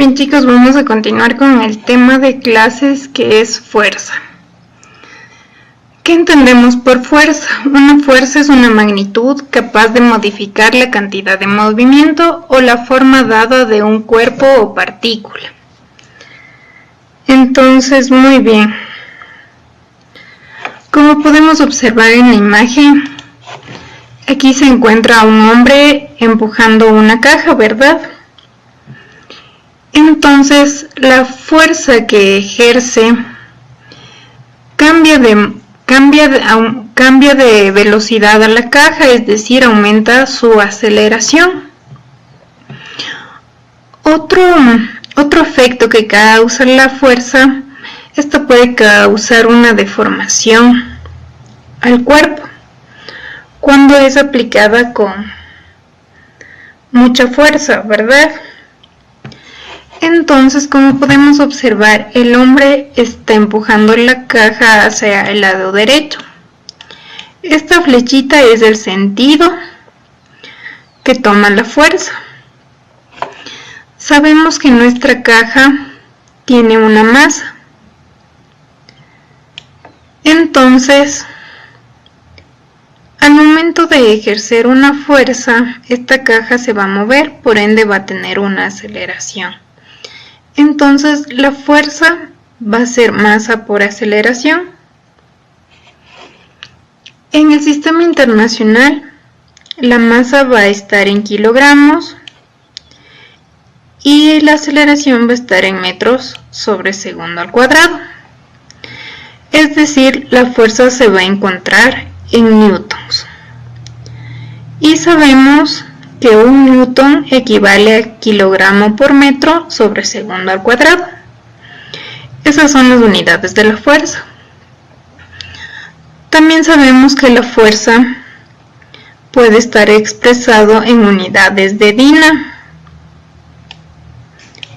Bien chicos, vamos a continuar con el tema de clases que es fuerza. ¿Qué entendemos por fuerza? Una fuerza es una magnitud capaz de modificar la cantidad de movimiento o la forma dada de un cuerpo o partícula. Entonces, muy bien. Como podemos observar en la imagen, aquí se encuentra un hombre empujando una caja, ¿verdad? Entonces, la fuerza que ejerce cambia de velocidad a la caja, es decir, aumenta su aceleración. Otro efecto que causa la fuerza, esto puede causar una deformación al cuerpo cuando es aplicada con mucha fuerza, ¿verdad? Entonces, como podemos observar, el hombre está empujando la caja hacia el lado derecho. Esta flechita es el sentido que toma la fuerza. Sabemos que nuestra caja tiene una masa. Entonces, al momento de ejercer una fuerza, esta caja se va a mover, por ende va a tener una aceleración. Entonces, la fuerza va a ser masa por aceleración. En el sistema internacional, la masa va a estar en kilogramos y la aceleración va a estar en metros sobre segundo al cuadrado. Es decir, la fuerza se va a encontrar en newtons. Y sabemos que un newton equivale a kilogramo por metro sobre segundo al cuadrado. Esas son las unidades de la fuerza. También sabemos que la fuerza puede estar expresado en unidades de Dina.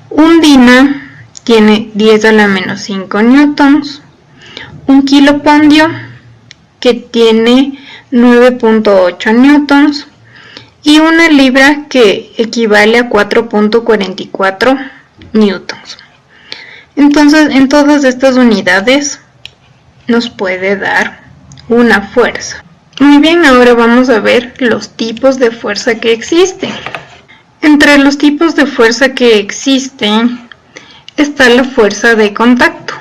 Un Dina tiene 10 a la menos 5 newtons. Un kilopondio que tiene 9.8 newtons. Y una libra que equivale a 4.44 newtons. Entonces, en todas estas unidades nos puede dar una fuerza. Muy bien, ahora vamos a ver los tipos de fuerza que existen. Entre los tipos de fuerza que existen está la fuerza de contacto.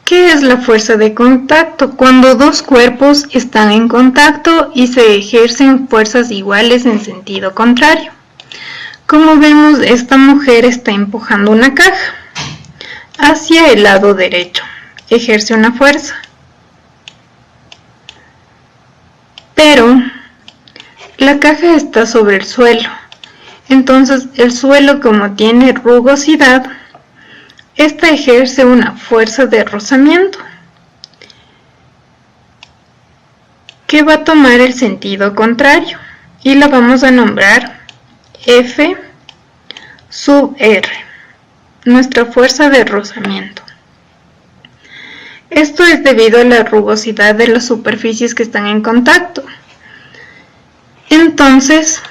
¿Qué es la fuerza de contacto? Cuando dos cuerpos están en contacto y se ejercen fuerzas iguales en sentido contrario. Como vemos, esta mujer está empujando una caja hacia el lado derecho. Ejerce una fuerza. Pero la caja está sobre el suelo. Entonces, el suelo, como tiene rugosidad, esta ejerce una fuerza de rozamiento que va a tomar el sentido contrario y la vamos a nombrar F sub R, nuestra fuerza de rozamiento. Esto es debido a la rugosidad de las superficies que están en contacto. Entonces,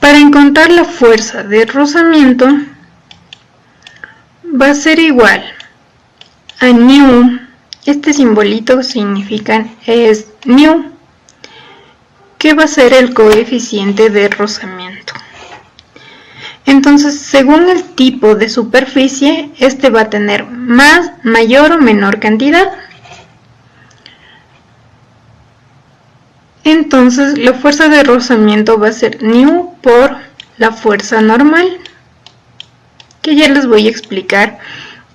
para encontrar la fuerza de rozamiento, va a ser igual a nu, este simbolito significa es nu, que va a ser el coeficiente de rozamiento. Entonces, según el tipo de superficie, este va a tener mayor o menor cantidad. Entonces, la fuerza de rozamiento va a ser nu por la fuerza normal, que ya les voy a explicar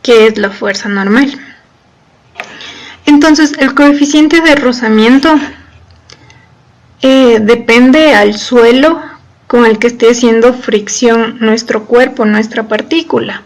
qué es la fuerza normal. Entonces, el coeficiente de rozamiento depende al suelo con el que esté haciendo fricción nuestro cuerpo, nuestra partícula.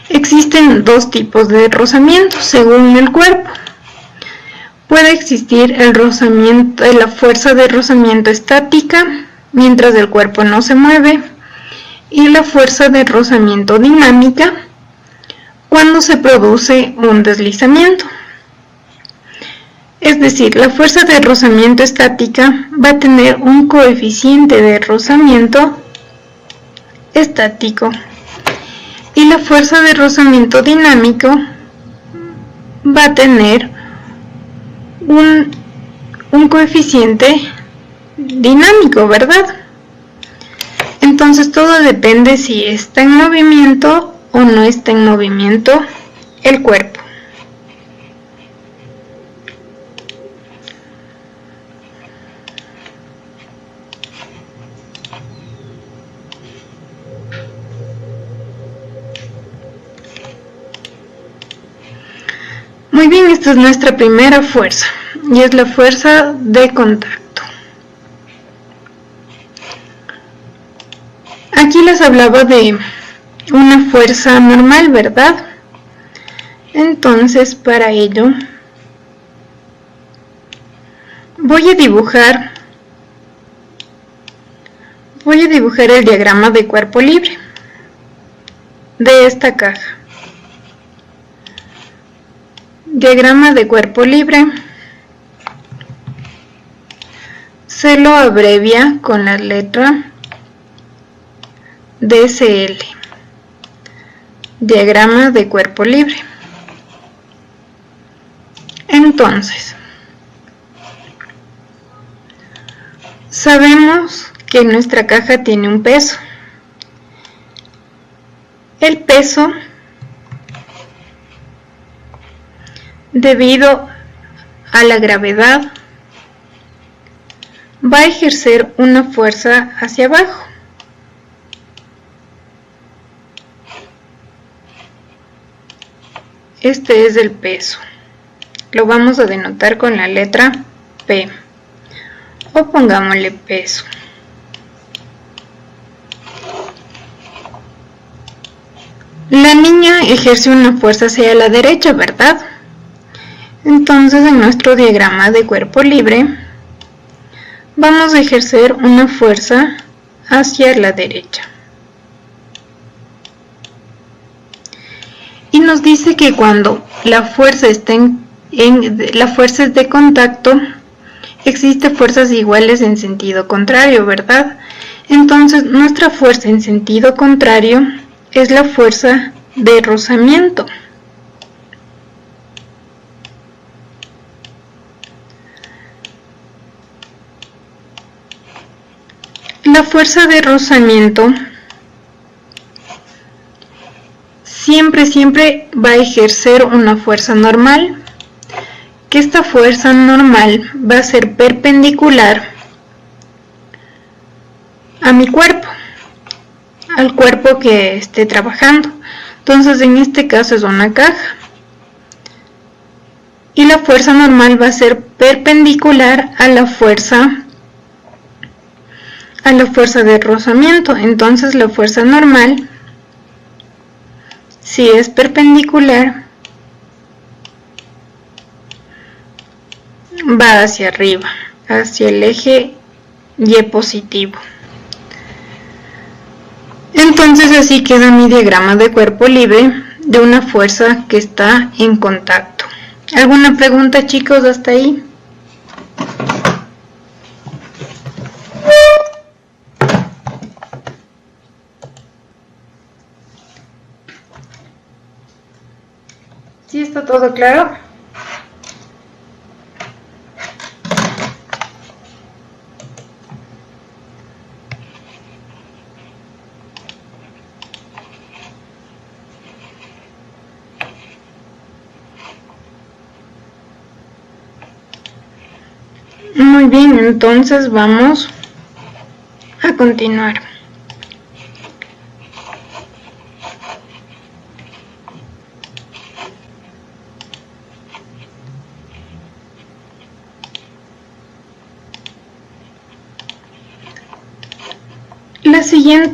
Existen dos tipos de rozamiento según el cuerpo. Puede existir la fuerza de rozamiento estática mientras el cuerpo no se mueve, y la fuerza de rozamiento dinámica cuando se produce un deslizamiento. Es decir, la fuerza de rozamiento estática va a tener un coeficiente de rozamiento estático y la fuerza de rozamiento dinámico va a tener un coeficiente dinámico, ¿verdad? Entonces todo depende si está en movimiento o no está en movimiento el cuerpo. Muy bien, esta es nuestra primera fuerza y es la fuerza de contacto. Aquí les hablaba de una fuerza normal, ¿verdad? Entonces, para ello voy a dibujar el diagrama de cuerpo libre de esta caja. Diagrama de cuerpo libre se lo abrevia con la letra DCL. Diagrama de cuerpo libre. Entonces, sabemos que nuestra caja tiene un peso. El peso, debido a la gravedad, va a ejercer una fuerza hacia abajo. Este es el peso. Lo vamos a denotar con la letra P. O pongámosle peso. La niña ejerce una fuerza hacia la derecha, ¿verdad? Entonces, en nuestro diagrama de cuerpo libre, vamos a ejercer una fuerza hacia la derecha. Y nos dice que cuando la fuerza es de contacto, existen fuerzas iguales en sentido contrario, ¿verdad? Entonces, nuestra fuerza en sentido contrario es la fuerza de rozamiento. La fuerza de rozamiento siempre va a ejercer una fuerza normal, que esta fuerza normal va a ser perpendicular a mi cuerpo, al cuerpo que esté trabajando. Entonces, en este caso es una caja. Y la fuerza normal va a ser perpendicular a la fuerza de rozamiento. Entonces la fuerza normal, si es perpendicular, va hacia arriba, hacia el eje Y positivo. Entonces así queda mi diagrama de cuerpo libre de una fuerza que está en contacto. ¿Alguna pregunta, chicos, hasta ahí? ¿Sí está todo claro? Muy bien, entonces vamos a continuar.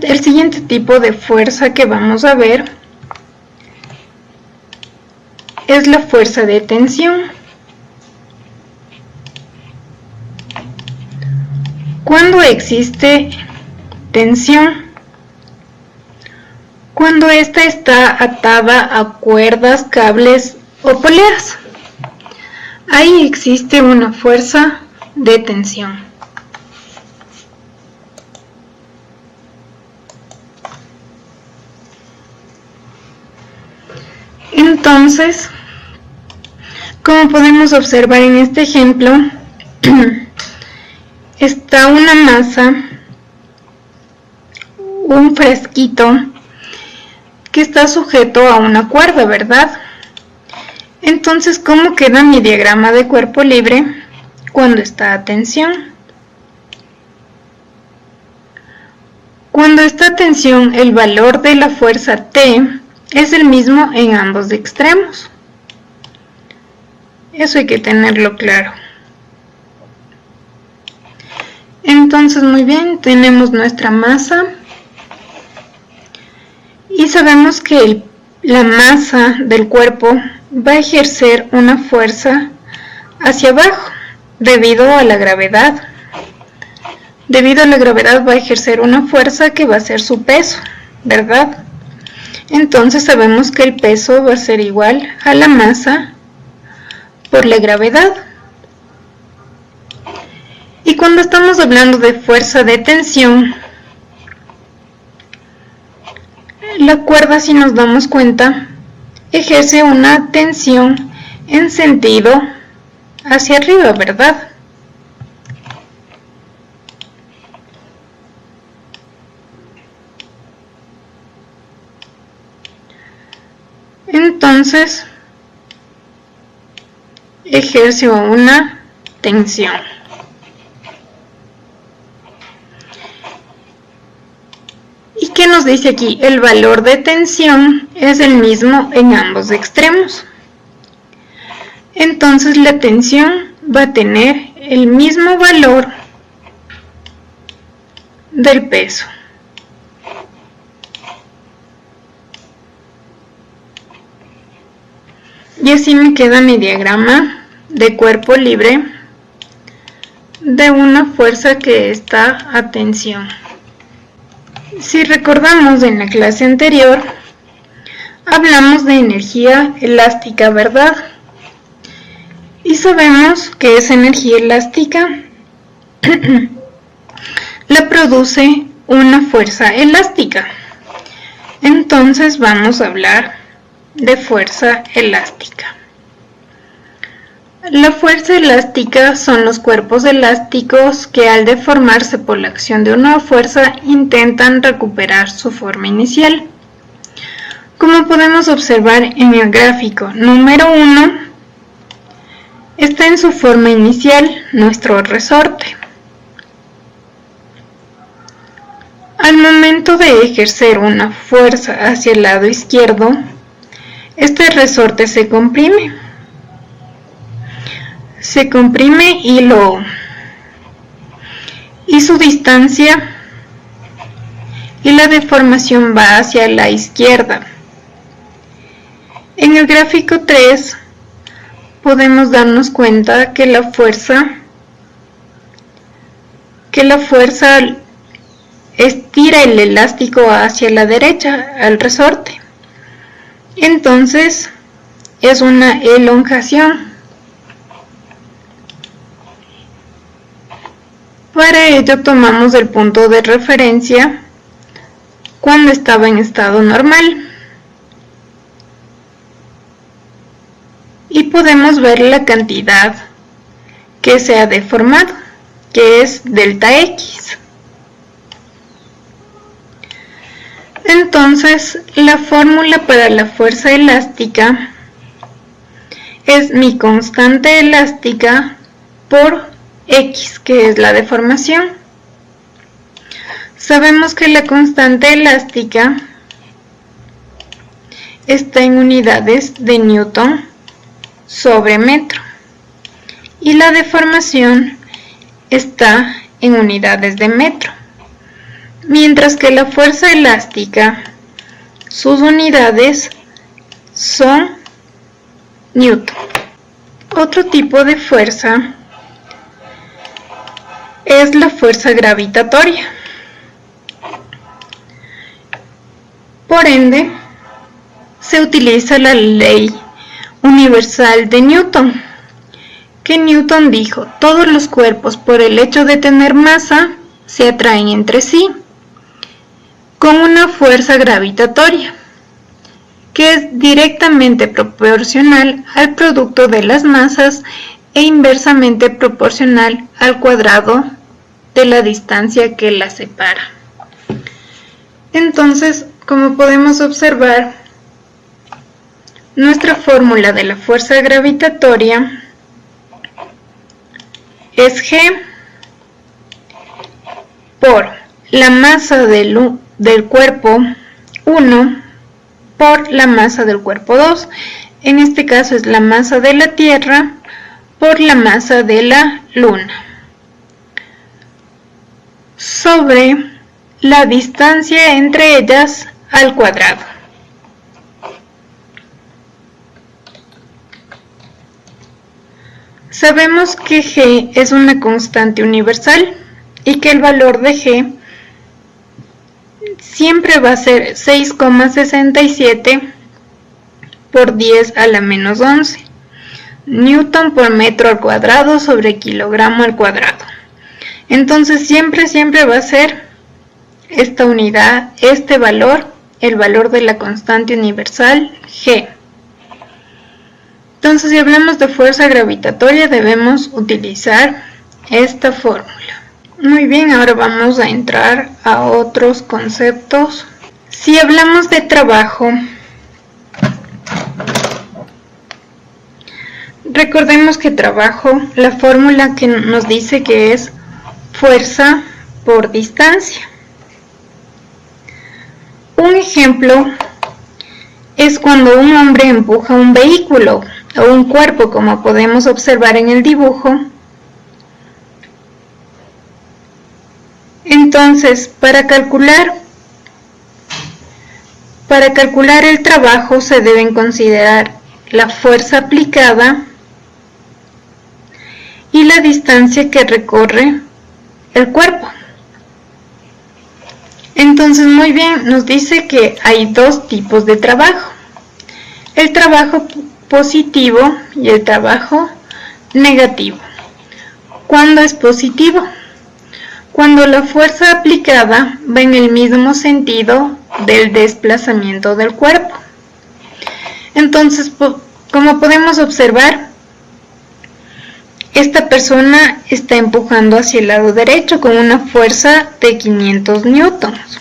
El siguiente tipo de fuerza que vamos a ver es la fuerza de tensión. ¿Cuándo existe tensión? Cuando ésta está atada a cuerdas, cables o poleas. Ahí existe una fuerza de tensión. Entonces, como podemos observar en este ejemplo, está una masa, un frasquito, que está sujeto a una cuerda, ¿verdad? Entonces, ¿cómo queda mi diagrama de cuerpo libre cuando está a tensión? Cuando está a tensión, el valor de la fuerza T es el mismo en ambos extremos. Eso hay que tenerlo claro. Entonces, muy bien, tenemos nuestra masa y sabemos que la masa del cuerpo va a ejercer una fuerza hacia abajo debido a la gravedad. Debido a la gravedad va a ejercer una fuerza que va a ser su peso, ¿verdad? Entonces sabemos que el peso va a ser igual a la masa por la gravedad. Y cuando estamos hablando de fuerza de tensión, la cuerda, si nos damos cuenta, ejerce una tensión en sentido hacia arriba, ¿verdad? Entonces, ejerce una tensión. ¿Y qué nos dice aquí? El valor de tensión es el mismo en ambos extremos. Entonces la tensión va a tener el mismo valor del peso. Y así me queda mi diagrama de cuerpo libre de una fuerza que está a tensión. Si recordamos en la clase anterior, hablamos de energía elástica, ¿verdad? Y sabemos que esa energía elástica la produce una fuerza elástica. Entonces vamos a hablar de fuerza elástica. La fuerza elástica son los cuerpos elásticos que al deformarse por la acción de una fuerza intentan recuperar su forma inicial. Como podemos observar en el gráfico número 1, está en su forma inicial nuestro resorte. Al momento de ejercer una fuerza hacia el lado izquierdo, este resorte se comprime. Y su distancia y la deformación va hacia la izquierda. En el gráfico 3 podemos darnos cuenta que la fuerza estira el elástico hacia la derecha al resorte. Entonces es una elongación. Para ello tomamos el punto de referencia cuando estaba en estado normal. Y podemos ver la cantidad que se ha deformado, que es delta X. Entonces, la fórmula para la fuerza elástica es mi constante elástica por X, que es la deformación. Sabemos que la constante elástica está en unidades de Newton sobre metro y la deformación está en unidades de metro, mientras que la fuerza elástica, sus unidades son Newton. Otro tipo de fuerza es la fuerza gravitatoria. Por ende, se utiliza la ley universal de Newton, que Newton dijo: todos los cuerpos, por el hecho de tener masa, se atraen entre sí con una fuerza gravitatoria que es directamente proporcional al producto de las masas e inversamente proporcional al cuadrado de la distancia que las separa. Entonces, como podemos observar, nuestra fórmula de la fuerza gravitatoria es G por la masa del cuerpo 1 por la masa del cuerpo 2. En este caso es la masa de la Tierra por la masa de la Luna, sobre la distancia entre ellas al cuadrado. Sabemos que G es una constante universal y que el valor de G siempre va a ser 6,67 por 10 a la menos 11 Newton por metro al cuadrado sobre kilogramo al cuadrado. Entonces siempre va a ser esta unidad, este valor, el valor de la constante universal G. Entonces, si hablamos de fuerza gravitatoria, debemos utilizar esta fórmula. Muy bien, ahora vamos a entrar a otros conceptos. Si hablamos de trabajo, recordemos que trabajo, la fórmula que nos dice que es fuerza por distancia. Un ejemplo es cuando un hombre empuja un vehículo o un cuerpo, como podemos observar en el dibujo. Entonces, para calcular el trabajo se deben considerar la fuerza aplicada y la distancia que recorre el cuerpo. Entonces, muy bien, nos dice que hay dos tipos de trabajo: el trabajo positivo y el trabajo negativo. ¿Cuándo es positivo? Cuando la fuerza aplicada va en el mismo sentido del desplazamiento del cuerpo. Entonces, como podemos observar, esta persona está empujando hacia el lado derecho con una fuerza de 500 newtons.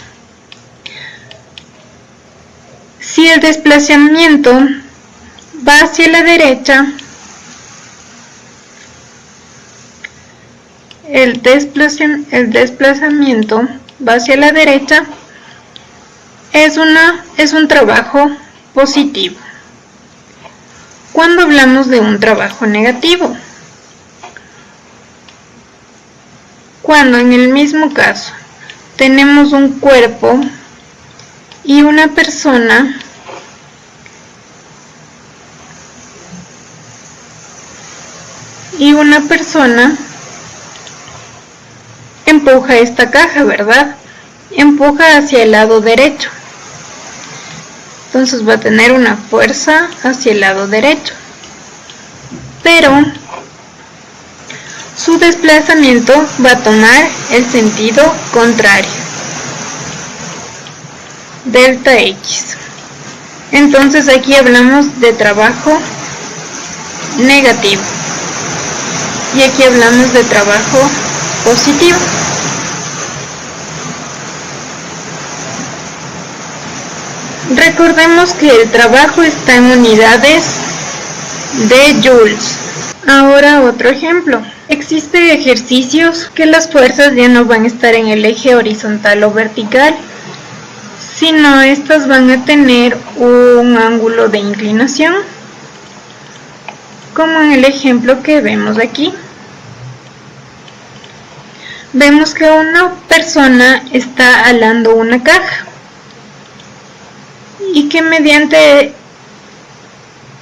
Si el desplazamiento va hacia la derecha, el desplazamiento va hacia la derecha, es un trabajo positivo. ¿Cuándo hablamos de un trabajo negativo? Cuando en el mismo caso tenemos un cuerpo y una persona empuja esta caja, ¿verdad? Empuja hacia el lado derecho. Entonces va a tener una fuerza hacia el lado derecho. Pero su desplazamiento va a tomar el sentido contrario, delta X. Entonces aquí hablamos de trabajo negativo y aquí hablamos de trabajo positivo. Recordemos que el trabajo está en unidades de joules. Ahora otro ejemplo. Existen ejercicios que las fuerzas ya no van a estar en el eje horizontal o vertical, sino estas van a tener un ángulo de inclinación, como en el ejemplo que vemos aquí. Vemos que una persona está alando una caja y que mediante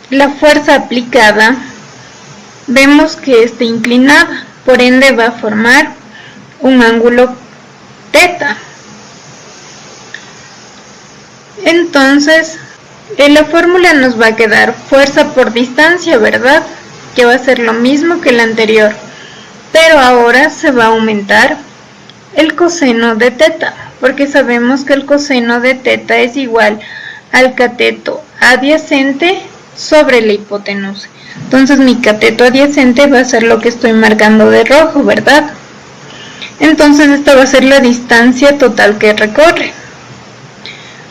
la fuerza aplicada vemos que está inclinada, por ende va a formar un ángulo teta. Entonces, en la fórmula nos va a quedar fuerza por distancia, ¿verdad? Que va a ser lo mismo que la anterior, pero ahora se va a aumentar el coseno de teta, porque sabemos que el coseno de teta es igual al cateto adyacente sobre la hipotenusa. Entonces mi cateto adyacente va a ser lo que estoy marcando de rojo, ¿verdad? Entonces esta va a ser la distancia total que recorre.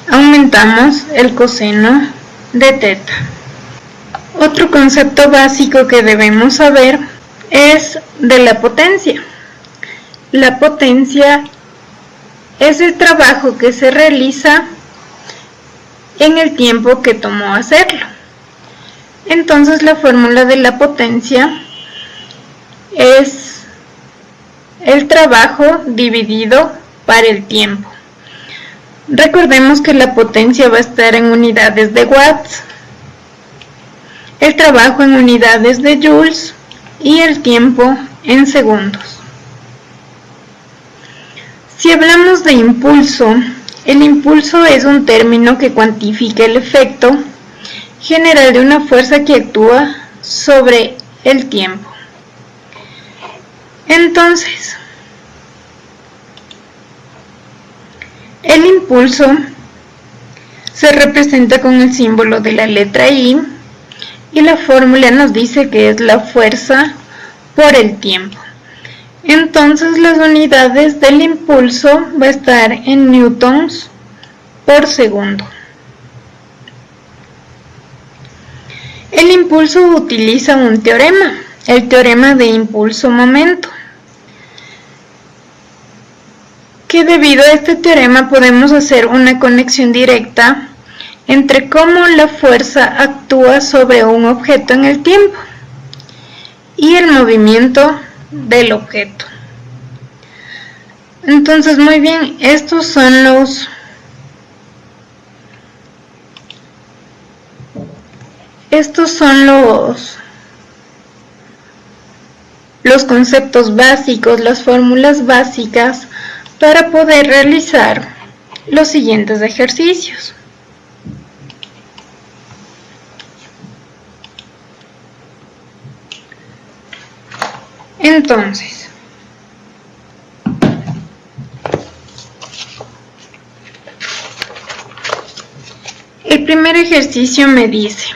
Aumentamos el coseno de teta. Otro concepto básico que debemos saber es de la potencia. La potencia es el trabajo que se realiza en el tiempo que tomó hacerlo. Entonces la fórmula de la potencia es el trabajo dividido por el tiempo. Recordemos que la potencia va a estar en unidades de watts, el trabajo en unidades de joules y el tiempo en segundos. Si hablamos de impulso, el impulso es un término que cuantifica el efecto general de una fuerza que actúa sobre el tiempo. Entonces, el impulso se representa con el símbolo de la letra I y la fórmula nos dice que es la fuerza por el tiempo. Entonces las unidades del impulso va a estar en newtons por segundo. El impulso utiliza un teorema, el teorema de impulso-momento, que debido a este teorema podemos hacer una conexión directa entre cómo la fuerza actúa sobre un objeto en el tiempo y el movimiento del objeto. Entonces, muy bien, estos son los conceptos básicos, las fórmulas básicas para poder realizar los siguientes ejercicios. Entonces, el primer ejercicio me dice: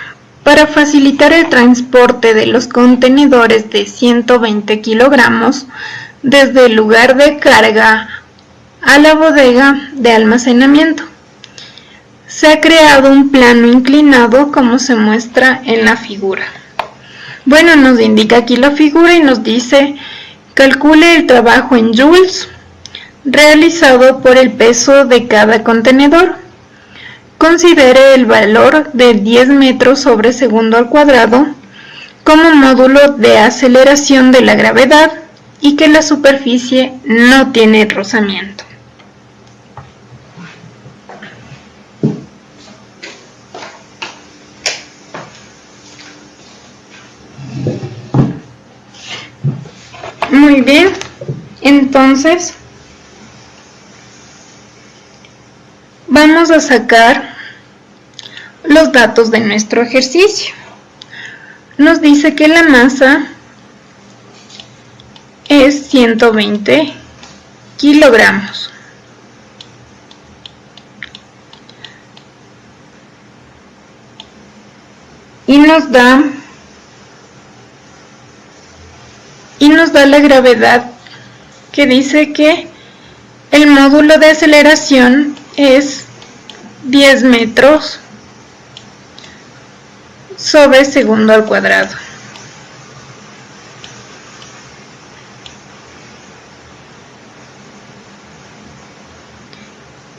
para facilitar el transporte de los contenedores de 120 kilogramos desde el lugar de carga a la bodega de almacenamiento, se ha creado un plano inclinado como se muestra en la figura. Bueno, nos indica aquí la figura y nos dice: calcule el trabajo en joules realizado por el peso de cada contenedor. Considere el valor de 10 metros sobre segundo al cuadrado como módulo de aceleración de la gravedad y que la superficie no tiene rozamiento. Muy bien, entonces vamos a sacar los datos de nuestro ejercicio. Nos dice que la masa es 120 kilogramos. Y nos da la gravedad, que dice que el módulo de aceleración es 10 metros sobre segundo al cuadrado.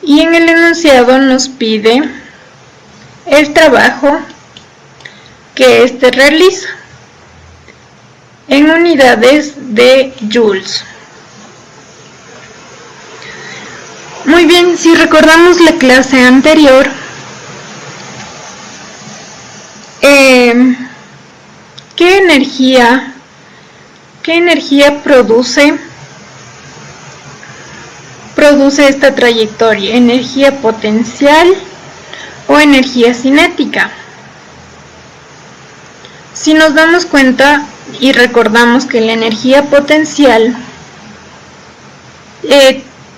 Y en el enunciado nos pide el trabajo que éste realiza en unidades de joules. Muy bien, si recordamos la clase anterior, ¿qué energía produce produce esta trayectoria? ¿Energía potencial o energía cinética? Si nos damos cuenta y recordamos que la energía potencial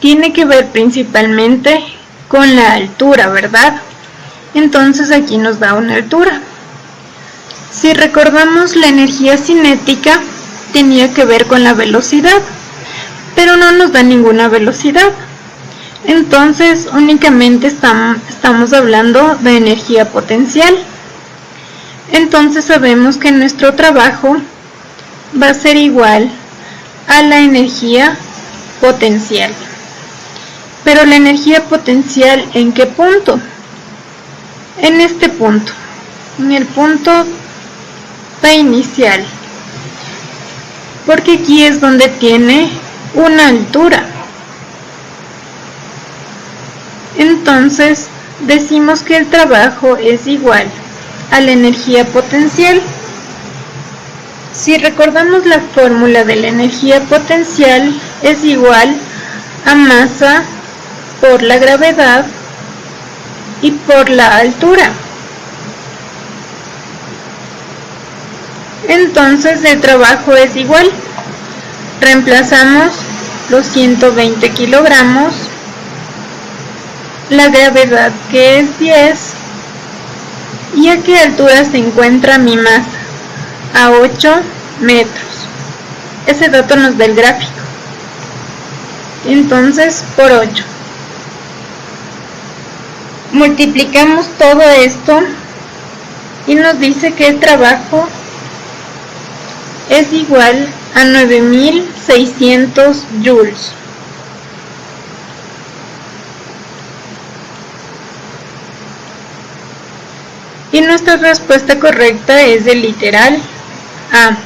tiene que ver principalmente con la altura, ¿verdad? Entonces aquí nos da una altura. Si recordamos, la energía cinética tenía que ver con la velocidad, pero no nos da ninguna velocidad. Entonces únicamente estamos hablando de energía potencial. Entonces sabemos que nuestro trabajo va a ser igual a la energía potencial. Pero la energía potencial, ¿en qué punto? En este punto, en el punto P inicial, porque aquí es donde tiene una altura. Entonces decimos que el trabajo es igual a la energía potencial. Si recordamos la fórmula de la energía potencial, es igual a masa por la gravedad y por la altura. Entonces el trabajo es igual. Reemplazamos los 120 kilogramos, la gravedad que es 10, y a qué altura se encuentra mi masa, a 8 metros. Ese dato nos da el gráfico. Entonces por 8. Multiplicamos todo esto y nos dice que el trabajo es igual a 9600 joules. Y nuestra respuesta correcta es el literal A.